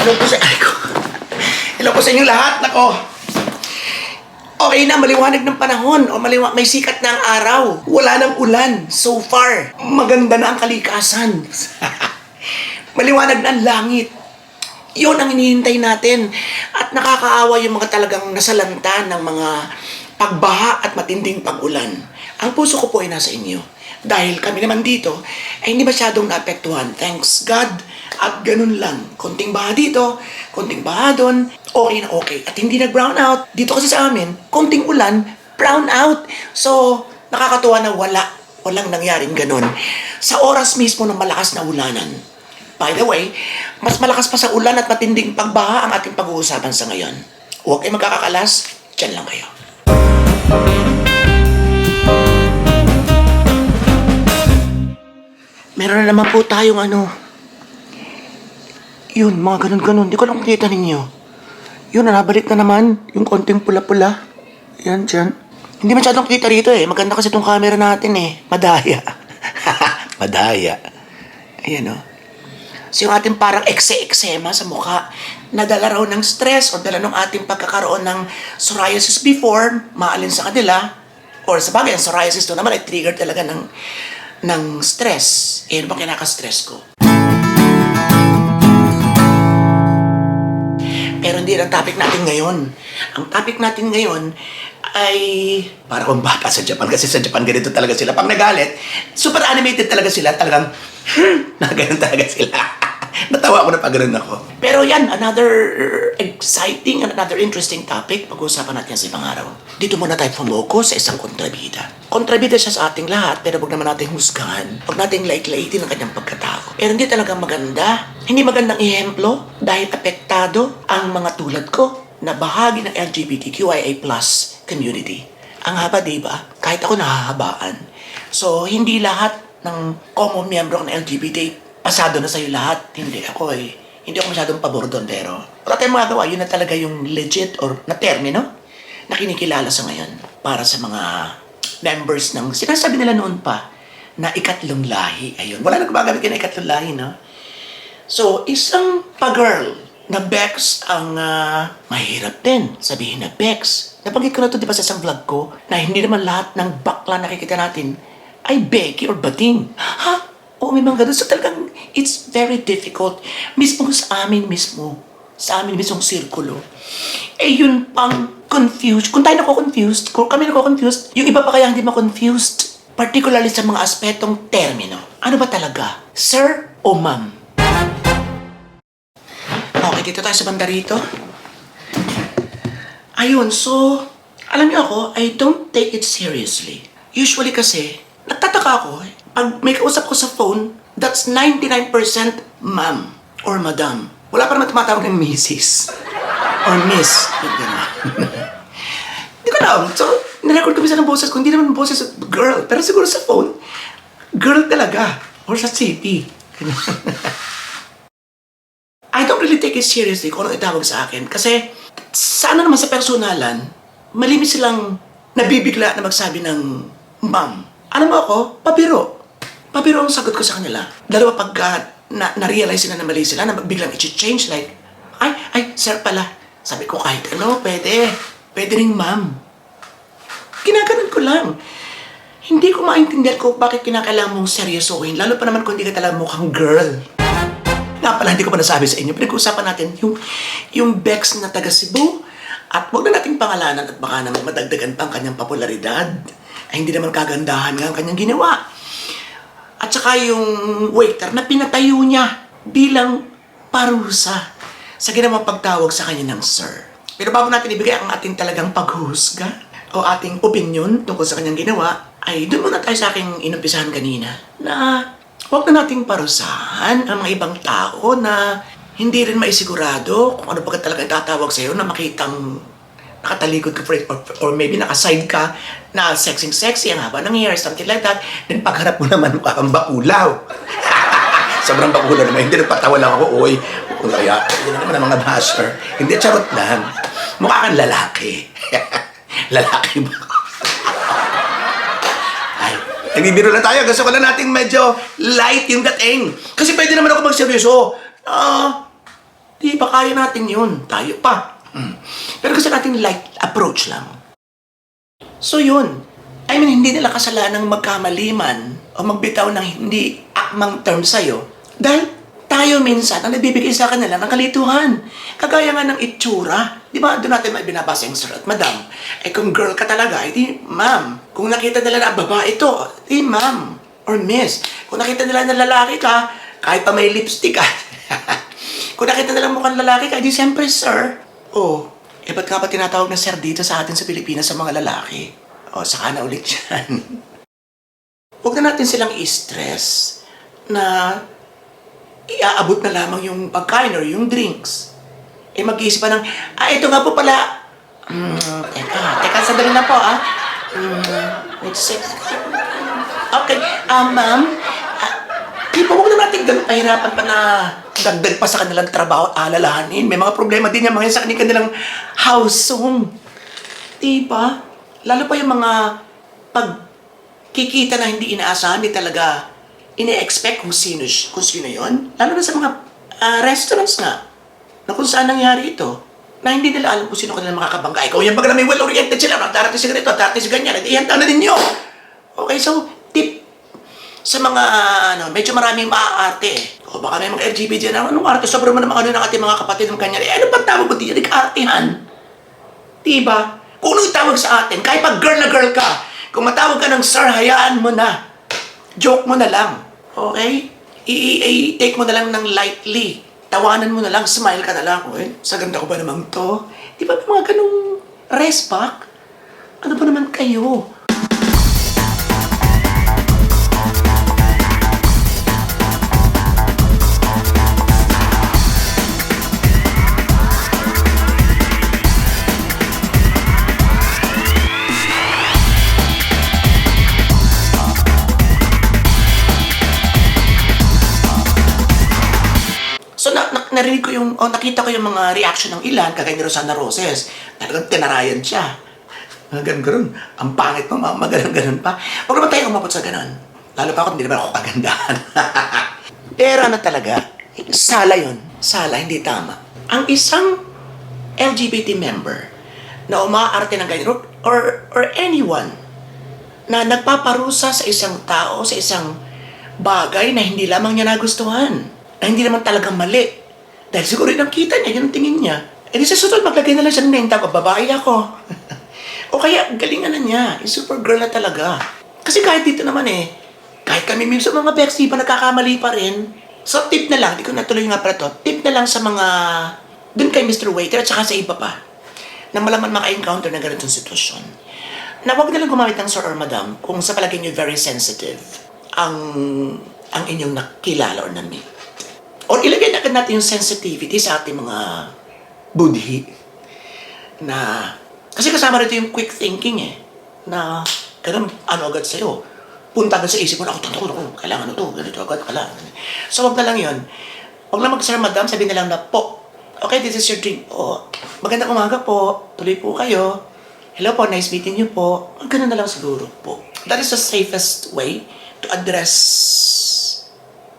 Hello po sa... Ay ko. Hello po sa inyong lahat. Nako. Okay na, maliwanag ng panahon. O may sikat na ang araw. Wala nang ulan. So far. Maganda na ang kalikasan. Maliwanag na ang langit. Yun ang hinihintay natin. At nakakaawa yung mga talagang nasalanta ng mga pagbaha at matinding pag-ulan. Ang puso ko po ay nasa inyo. Dahil kami naman dito ay hindi masyadong naapektuhan. Thanks God. At ganun lang. Konting baha dito, konting baha doon, okay na okay. At hindi nag-brown out. Dito kasi sa amin, konting ulan, brown out. So, nakakatuwa na walang nangyaring ganun. Sa oras mismo ng malakas na ulanan. By the way, mas malakas pa sa ulan at matinding pagbaha ang ating pag-uusapan sa ngayon. Huwag kayo magkakakalas, dyan lang kayo. Meron na naman po tayong yun, mga ganun-ganun. Di ko lang kita ninyo. Yun, nabalik na naman. Yung konting pula-pula. Yan, dyan. Hindi masyadong kita rito eh. Maganda kasi itong camera natin eh. Madaya. Madaya. Ayan o. So yung ating parang ekse-eksema sa mukha, nadala raw ng stress o dala ng ating pagkakaroon ng psoriasis before, maalin sa kanila, or sa bagay, ang psoriasis to naman ay trigger talaga ng stress. Eh, ano bang kinaka-stress ko? Pero hindi ang topic natin ngayon. Ang topic natin ngayon ay para kung bata sa Japan. Kasi sa Japan ganito talaga sila. Pag nagalit, super animated talaga sila. Talagang, na ganun talaga sila. Natawa ako na pag ganun ako. Pero yan, another exciting and another interesting topic. Pag-uusapan natin sa ibang araw. Dito muna tayo fumoko sa isang kontrabida. Kontrabida siya sa ating lahat, pero huwag naman natin husgahan. Huwag natin like-laitin ang kanyang pagkatao. Pero hindi talaga maganda. Hindi magandang ehemplo dahil apektado ang mga tulad ko na bahagi ng LGBTQIA+ community. Ang haba, diba? Kahit ako nahahabaan. So, hindi lahat ng common member ng LGBT pasado na sa'yo lahat. Hindi ako hindi ako masyadong pabor doon, pero wala tayong magagawa. Yun na talaga yung legit or na termino na kinikilala sa ngayon para sa mga members ng, sinasabi nila noon pa, na ikatlong lahi. Ayun. Wala nang gumagamit na ikatlong lahi, no? So, isang pa-girl na Bex ang mahirap din sabihin na Bex. Nabanggit ko na ito, di ba, sa isang vlog ko, na hindi naman lahat ng bakla nakikita natin ay Becky or Bating. Ha? Oo, may mga ganun. So talagang, it's very difficult. Mismo sa amin mismong sirkulo. Eh yun pang confused. Kung tayo nako-confused, kung kami nako-confused, yung iba pa kaya hindi ma-confused. Particularly sa mga aspetong termino. Ano ba talaga? Sir o ma'am? Okay, dito tayo sa banda rito. Ayun, so, alam niyo ako, I don't take it seriously. Usually kasi, nagtataka ako pag may kausap ko sa phone, that's 99% ma'am or madam. Wala pa naman tumatawag ng Mrs. or Miss. Hindi ko alam. So, nirecord ko bisa ng boses ko. Hindi naman boses girl. Pero siguro sa phone, girl talaga. Or sa CP. I don't really take it seriously kung ano itawag sa akin. Kasi, sana naman sa personalan, malimit silang nabibigla na magsabi ng ma'am. Alam mo ako, pabiro. Pabiro ang sagot ko sa kanila. Dalawa pagka na-realize sila na mali sila, na biglang i-change like, ay, sir pala. Sabi ko, kahit ano, pwede. Pwede rin ma'am. Ginaganon ko lang. Hindi ko maintindihan ko bakit kinakailangan mong seryosohin, lalo pa naman kung hindi ka talaga mukhang girl. Nga pala, hindi ko pa nasabi sa inyo. Pinag-uusapan natin yung Bex na taga Cebu. At huwag na nating pangalanan at baka naman madagdagan pa ang kanyang popularidad. Ay hindi naman kagandahan nga ang kanyang ginawa. At saka yung waiter na pinatayo niya bilang parusa sa ginawang pagtawag sa kanya ng sir. Pero bago natin ibigay ang ating talagang paghusga o ating opinion tungkol sa kanyang ginawa, ay doon muna tayo sa aking inumpisahan kanina na huwag na nating parusahan ang mga ibang tao na hindi rin maisigurado kung ano pa talaga itatawag sa'yo na makitang nakatalikod ka or maybe nakaside ka na sexy ang haba ng hair, something like that. Then pagharap mo naman mukha kang bakulaw. Sobrang bakulaw naman. Hindi nagpatawa lang ako, oy. Kaya, yun naman ang mga basher. Hindi, charot lang. Mukha kang lalaki. Lalaki ba? Ay, nagbibiro na tayo. Gusto ko lang natin medyo light yung dating. Kasi pwede naman ako magseryoso. Di ba kaya natin yun? Tayo pa. Pero gusto natin light approach lang. So yun. I mean, hindi nila kasalanang magkamaliman o magbitaw ng hindi akmang term sa'yo. Dahil tayo minsan ang nagbibigay sa kanila ng kalituhan. Kagaya nga ng itsura. Di ba doon natin may binabasa yung sir at madam? Eh kung girl ka talaga, edi ma'am. Kung nakita nila na babae ito, edi ma'am or miss. Kung nakita nila na lalaki ka, kahit pa may lipstick ka. Kung nakita nila mukhang lalaki ka, edi siyempre sir. Oh, eh ba't ka pa tinatawag na sir dito sa atin sa Pilipinas sa mga lalaki? O, saka na ulit yan. Huwag na natin silang i-stress na iaabot na lamang yung pagkain or yung drinks. Eh, mag-iisip pa ng, ito nga po pala. Teka, sandali na po, wait a sec. Okay, ma'am, di ba huwag na natin ganun pahirapan pa na dagdag pa sa kanilang trabaho at alalahanin. May mga problema din yung mga sa kanilang house home. Diba? Lalo pa yung mga pagkikita na hindi inaasahan, hindi talaga ine-expect kung sino yun. Lalo na sa mga restaurants nga, na kung saan nangyari ito, na hindi nila alam kung sino kanila makakabangga. Ikaw yung baga na may well-oriented sila, darating si ganito, darating si ganyan, at ihanda na ninyo. Okay, so, tip sa mga, medyo maraming maaarte. O baka may mga LGBT na, anong arte? Sobrang mo naman ng ating mga kapatid ng kanya. Ano pang tawag mo diyan? Nag-artehan. Diba? Kung anong tawag sa atin, kahit pag girl na girl ka, kung matawag ka ng sir, hayaan mo na. Joke mo na lang. Okay? I-take mo na lang ng lightly. Tawanan mo na lang, smile ka na lang. Okay? Sa ganda ko ba naman to? Di ba mga ganong respack? Ano ba naman kayo? Narinig ko nakita ko yung mga reaction ng ilan, kagaya ni Rosana Roses. Talagang tinarayan siya. Ganun. Ang pangit mo, ganun pa. Huwag naman tayo umabot sa ganun. Lalo pa ako, hindi naman ako kagandahan. Pero talaga, sala yun. Sala, hindi tama. Ang isang LGBT member na umaarte ng ganyan, or anyone na nagpaparusa sa isang tao, sa isang bagay na hindi lamang niya nagustuhan, na hindi naman talagang mali. Dahil siguro yung kita niya, yun ang tingin niya. Eh di sa susunod, maglagay na lang siya ng name tag, babae ako. O kaya, galingan na niya. Yung super girl na talaga. Kasi kahit dito naman kahit kami minsan mga Bexy pa nagkakamali pa rin. So tip na lang, di ko natuloy nga pala to, tip na lang sa mga, dun kay Mr. Waiter at saka sa iba pa, na malaman maka-encounter na ganitong sitwasyon. Na huwag na lang gumamit ng sir or madam kung sa palagay niyo very sensitive ang inyong nakilala or na-meet. O ilagay na agad natin yung sensitivity sa ating mga budhi. Na, kasi kasama rito yung quick thinking na, ganun, agad sa'yo. Punta agad sa isip mo na, kailangan ganito agad, kailangan. So, wag na lang yun. Wag lang mag-sir, madam, sabihin na lang na, po, okay, this is your drink. O, magandang umaga po, tuloy po kayo. Hello po, nice meeting you po. Ganun na lang siguro po. That is the safest way to address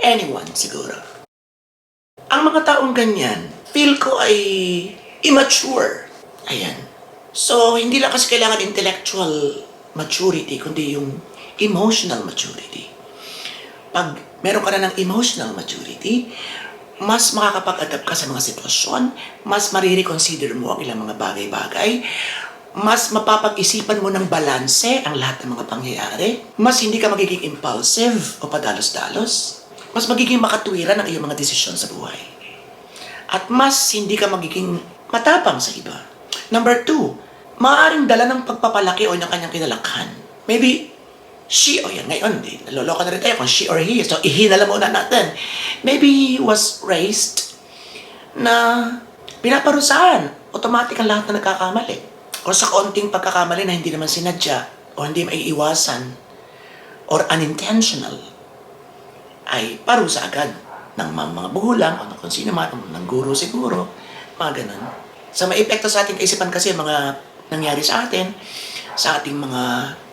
anyone, siguro. Ang mga taong ganyan, feel ko ay immature. Ayan. So, hindi lang kasi kailangan intellectual maturity, kundi yung emotional maturity. Pag meron ka na ng emotional maturity, mas makakapag-adapt ka sa mga sitwasyon, mas marireconsider mo ang ilang mga bagay-bagay, mas mapapag-isipan mo ng balanse ang lahat ng mga pangyayari, mas hindi ka magiging impulsive o padalos-dalos, mas magiging makatuwiran ang iyong mga desisyon sa buhay. At mas hindi ka magiging matapang sa iba. Number 2, maaaring dala ng pagpapalaki o ng kanyang kinalakhan. Maybe, she o yan, ngayon, naloloka na rin tayo kung she or he. So, ihinala muna natin. Maybe he was raised na pinaparusahan. Automatic ang lahat na nagkakamali. O sa konting pagkakamali na hindi naman sinadya o hindi maiiwasan or unintentional, ay parusa agad ng mga buhulang o ng kung sino man, ng guro siguro, mga ganun. So, may epekto sa ating kaisipan kasi mga nangyari sa atin, sa ating mga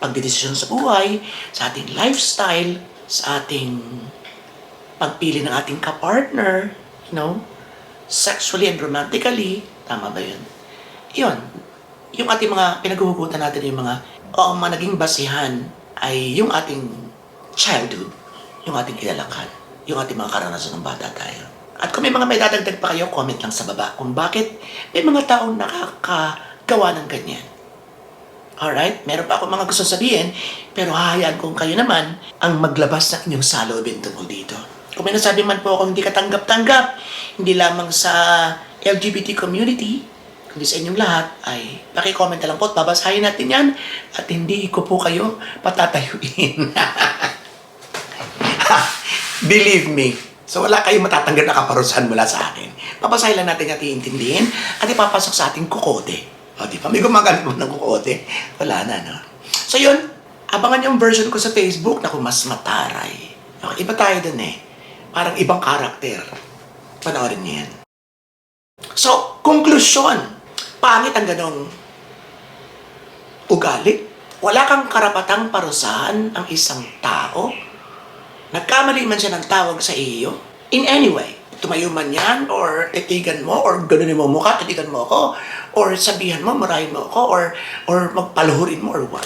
pagdedesisyon sa buhay, sa ating lifestyle, sa ating pagpili ng ating kapartner, sexually and romantically. Tama ba yun? Yun. Yung ating mga pinaghuhugutan natin, yung mga, mga naging basihan ay yung ating childhood, yung ating kinalakan, yung ating mga karanasan ng bata tayo. At kung may dadagdag pa kayo, comment lang sa baba kung bakit may mga taong nakakagawa ng ganyan. Alright? Meron pa ako mga gusto sabihin, pero hahayaan kong kayo naman ang maglabas ng inyong saloobin tungkol dito. Kung may nasabi man po ako hindi katanggap-tanggap, hindi lamang sa LGBT community, kundi sa inyong lahat, ay paki-comment na lang po at babasahin natin yan at hindi ko po kayo patatayuin. Believe me. So wala kayong matatanggap na kaparusahan mula sa akin. Papasahin lang natin at iintindihin at ipapasok sa ating kukote. O, di ba? May gumagamit mo ng kukote. Wala na, no? So, yun. Abangan yung version ko sa Facebook na kung mas mataray. Okay, iba tayo dun eh. Parang ibang karakter. Panoorin niyo yan. So, konklusyon. Pangit ang ganong ugali. Wala kang karapatang parusahan ang isang tao. Nagkamali man siya ng tawag sa iyo. In any way. Tumayo man yan, or titigan mo, or ganunin mo mukha, titigan mo ako, or sabihan mo, marahin mo ako, or magpaluhurin mo, or what.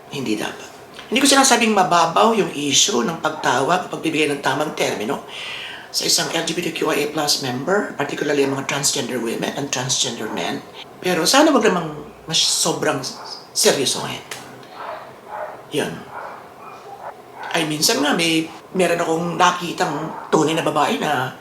Hindi dapat. Hindi ko sinasabing mababaw yung issue ng pagtawag, pagbibigay ng tamang termino sa isang LGBTQIA+ member, particularly ang mga transgender women and transgender men. Pero sana wag namang mas sobrang seryosohin. Yun. Ay, minsan nga, meron akong nakitang tunay na babae na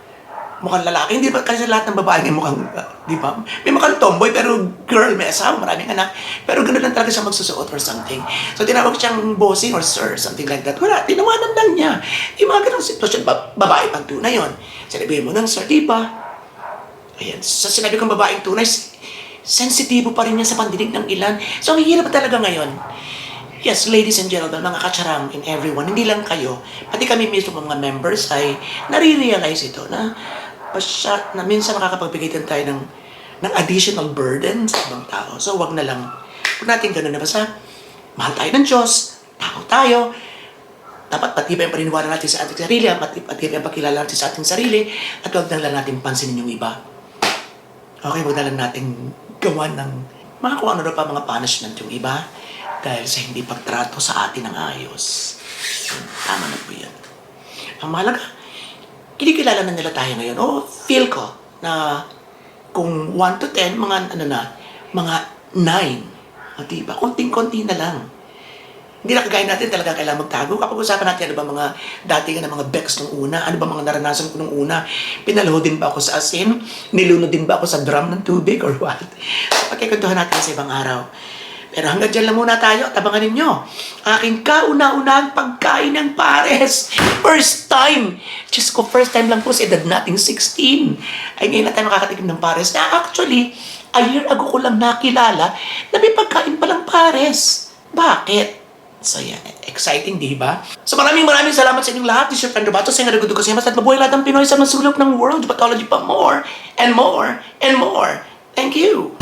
mukhang lalaki. Hindi ba kasi lahat ng babae may mukhang, di ba? May mukhang tomboy, pero girl, may asawa, maraming anak. Pero ganoon lang talaga siya magsusuot or something. So, tinawag siyang bossing or sir, something like that. Wala, tinawanan lang niya. Yung mga ganong sitwasyon, babae pang tunay yun. Sinabihin mo ng sir, di ba? Ayan, sa sinabi kong babaeng tunay, sensitibo pa rin niya sa pandinig ng ilan. So, ang hirap talaga ngayon. Yes, ladies and gentlemen, mga katsarang and everyone, hindi lang kayo, pati kami mismo mga members ay nare-realize ito na minsan nakakapagbigay din tayo ng additional burden sa ibang tao. So, wag na lang. Kung natin gano'n na basta, mahal tayo ng Diyos, tao tayo, dapat patibay ang paniniwala natin sa ating sarili, patibay ang pakilala natin sa ating sarili, at wag na lang natin pansinin yung iba. Okay, wag na lang natin gawan ng mga kung ano pa mga punishment yung iba dahil sa hindi pagtrato sa atin ng ayos. Tama na po yan. Ang mahalaga, kinikilala na nila tayo ngayon. O, feel ko na kung 1 to 10, mga 9. O, diba? Konting-konti na lang. Hindi na kagaya natin talaga kailangan magtago. Kapag usapan natin, ano ba mga dati ka na mga bex nung una? Ano ba mga naranasan ko nung una? Pinalho din ba ako sa asin? Nilunod din ba ako sa drum ng tubig or what? So, pagkikuntuhan natin sa ibang araw. Pero hanggang dyan lang muna tayo at abangan ninyo aking kauna-unahang pagkain ng pares. First time! Diyos ko, first time lang po sa edad nating 16. Ay ngayon na tayo makakatikim ng pares na actually, a year ago ko lang nakilala na may pagkain palang pares. Bakit? So yan, exciting, di ba? So maraming salamat sa inyong lahat. This is your friend Robato. Sa inyo ko siya. At mabuhay lahat ng Pinoy sa masulok ng world. Pathology pa more and more and more. Thank you!